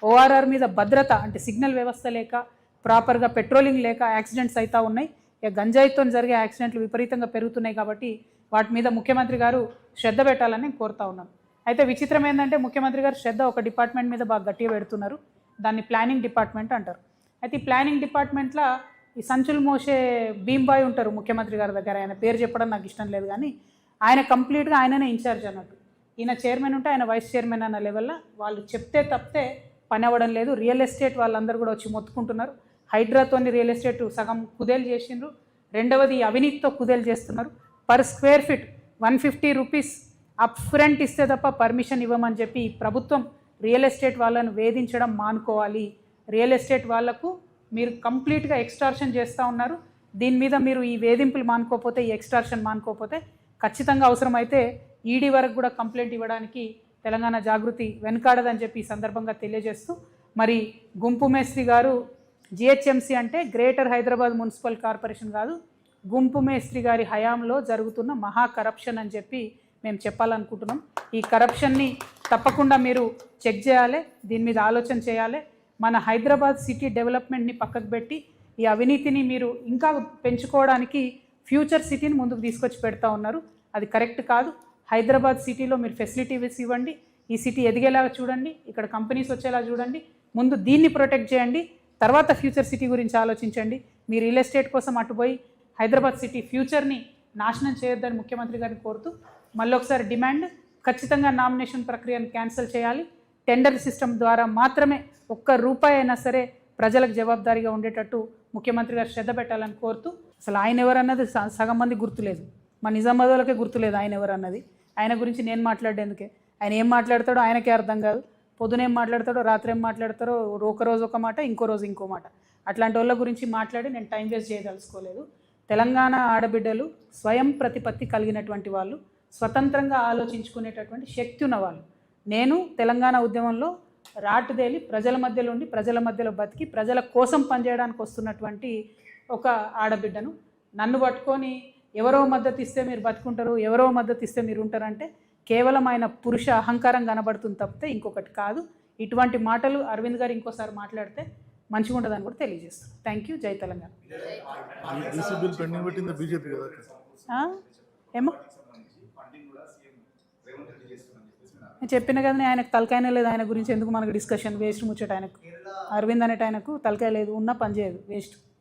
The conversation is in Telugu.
ఓఆర్ఆర్ మీద భద్రత అంటే సిగ్నల్ వ్యవస్థ లేక ప్రాపర్గా పెట్రోలింగ్ లేక యాక్సిడెంట్స్ అవుతూ ఉన్నాయి. ఇక గంజాయితో జరిగే యాక్సిడెంట్లు విపరీతంగా పెరుగుతున్నాయి. కాబట్టి వాటి మీద ముఖ్యమంత్రి గారు శ్రద్ధ పెట్టాలని నేను కోరుతా ఉన్నాను. అయితే విచిత్రం ఏంటంటే ముఖ్యమంత్రి గారు శ్రద్ధ ఒక డిపార్ట్మెంట్ మీద బాగా గట్టిగా పెడుతున్నారు. దాన్ని ప్లానింగ్ డిపార్ట్మెంట్ అంటారు. అయితే ఈ ప్లానింగ్ డిపార్ట్మెంట్లో ఈ సంచులు మోసే భీమ్బాయ్ ఉంటారు ముఖ్యమంత్రి గారి దగ్గర. ఆయన పేరు చెప్పడం నాకు ఇష్టం లేదు, కానీ ఆయన కంప్లీట్గా ఆయననే ఇన్ఛార్జ్ అన్నట్టు. ఈయన చైర్మన్ ఉంటే ఆయన వైస్ చైర్మన్ అన్న లెవెల్లో వాళ్ళు చెప్తే తప్పితే పని అవ్వడం లేదు. రియల్ ఎస్టేట్ వాళ్ళందరూ కూడా వచ్చి మొత్తుకుంటున్నారు. హైడ్రాతోని రియల్ ఎస్టేట్ సగం కుదేలు చేసిండ్రు. రెండవది అవినీతితో కుదేలు చేస్తున్నారు. Per square feet 150 rupees up front ఇస్తే తప్ప పర్మిషన్ ఇవ్వమని చెప్పి ప్రభుత్వం రియల్ ఎస్టేట్ వాళ్ళను వేధించడం మానుకోవాలి. రియల్ ఎస్టేట్ వాళ్లకు మీరు కంప్లీట్గా ఎక్స్టార్షన్ చేస్తూ ఉన్నారు. దీని మీద మీరు ఈ వేధింపులు మానుకోకపోతే, ఈ ఎక్స్టార్షన్ మానుకోకపోతే ఖచ్చితంగా అవసరమైతే ఈడీ వరకు కూడా కంప్లైంట్ ఇవ్వడానికి తెలంగాణ జాగృతి వెనుకాడదని చెప్పి ఈ సందర్భంగా తెలియజేస్తూ, మరి గుంపు మేస్త్రి గారు జిహెచ్ఎంసీ అంటే గ్రేటర్ హైదరాబాద్ మున్సిపల్ కార్పొరేషన్ కాదు, గుంపు మేస్త్రి గారి హయాంలో జరుగుతున్న మహా కరప్షన్ అని చెప్పి మేము చెప్పాలనుకుంటున్నాం. ఈ కరప్షన్ని తప్పకుండా మీరు చెక్ చేయాలి, దీని మీద ఆలోచన చేయాలి. మన హైదరాబాద్ సిటీ డెవలప్మెంట్ని పక్కకు పెట్టి ఈ అవినీతిని మీరు ఇంకా పెంచుకోవడానికి ఫ్యూచర్ సిటీని ముందుకు తీసుకొచ్చి పెడతా ఉన్నారు. అది కరెక్ట్ కాదు. హైదరాబాద్ సిటీలో మీరు ఫెసిలిటీస్ ఇవ్వండి, ఈ సిటీ ఎదిగేలాగా చూడండి, ఇక్కడ కంపెనీస్ వచ్చేలా చూడండి. ముందు దీన్ని ప్రొటెక్ట్ చేయండి, తర్వాత ఫ్యూచర్ సిటీ గురించి ఆలోచించండి. మీ రియల్ ఎస్టేట్ కోసం అటుపోయి హైదరాబాద్ సిటీ ఫ్యూచర్ని నాశనం చేయొద్దని ముఖ్యమంత్రి గారిని కోరుతూ మళ్ళొకసారి డిమాండ్, ఖచ్చితంగా నామినేషన్ ప్రక్రియను క్యాన్సిల్ చేయాలి. టెండర్ సిస్టమ్ ద్వారా మాత్రమే ₹1 అయినా సరే ప్రజలకు జవాబుదారీగా ఉండేటట్టు ముఖ్యమంత్రి గారు శ్రద్ధ పెట్టాలని కోరుతూ, అసలు ఆయన ఎవరన్నది సగం మంది గుర్తులేదు. మా నిజామాబాద్ వాళ్ళకే గుర్తులేదు ఆయన ఎవరన్నది. ఆయన గురించి నేను మాట్లాడేందుకే, ఆయన ఏం మాట్లాడతాడో ఆయనకే అర్థం కాదు. పొద్దున ఏం మాట్లాడతాడో, రాత్రి ఏం మాట్లాడతారో, ఒక రోజు ఒక మాట, ఇంకో రోజు ఇంకో మాట. అట్లాంటి వాళ్ళ గురించి మాట్లాడి నేను టైం వేస్ట్ చేయదలుచుకోలేదు. తెలంగాణ ఆడబిడ్డలు స్వయం ప్రతిపత్తి కలిగినటువంటి వాళ్ళు, స్వతంత్రంగా ఆలోచించుకునేటటువంటి శక్తి ఉన్నవాళ్ళు. నేను తెలంగాణ ఉద్యమంలో రాటుదేలి ప్రజల మధ్యలో ఉండి, ప్రజల మధ్యలో బతికి, ప్రజల కోసం పనిచేయడానికి వస్తున్నటువంటి ఒక ఆడబిడ్డను. నన్ను పట్టుకొని ఎవరో మద్దతు ఇస్తే మీరు బతుకుంటారు, ఎవరో మద్దతు ఇస్తే మీరు ఉంటారంటే కేవలం ఆయన పురుష అహంకారం కనబడుతుంది తప్పితే ఇంకొకటి కాదు. ఇటువంటి మాటలు అరవింద్ గారు ఇంకోసారి మాట్లాడితే మంచిగా ఉంటుందని కూడా తెలియజేస్తాను. Thank you. జై తెలంగాణ. ఏమో నేను చెప్పిన కదా, ఆయనకు తలకాయనే లేదు. ఆయన గురించి ఎందుకు మనకు డిస్కషన్, వేస్ట్ ముచ్చట. ఆయనకు అరవింద్ అనేట ఆయనకు తలకాయ లేదు, ఉన్నా పని చేయదు, వేస్ట్.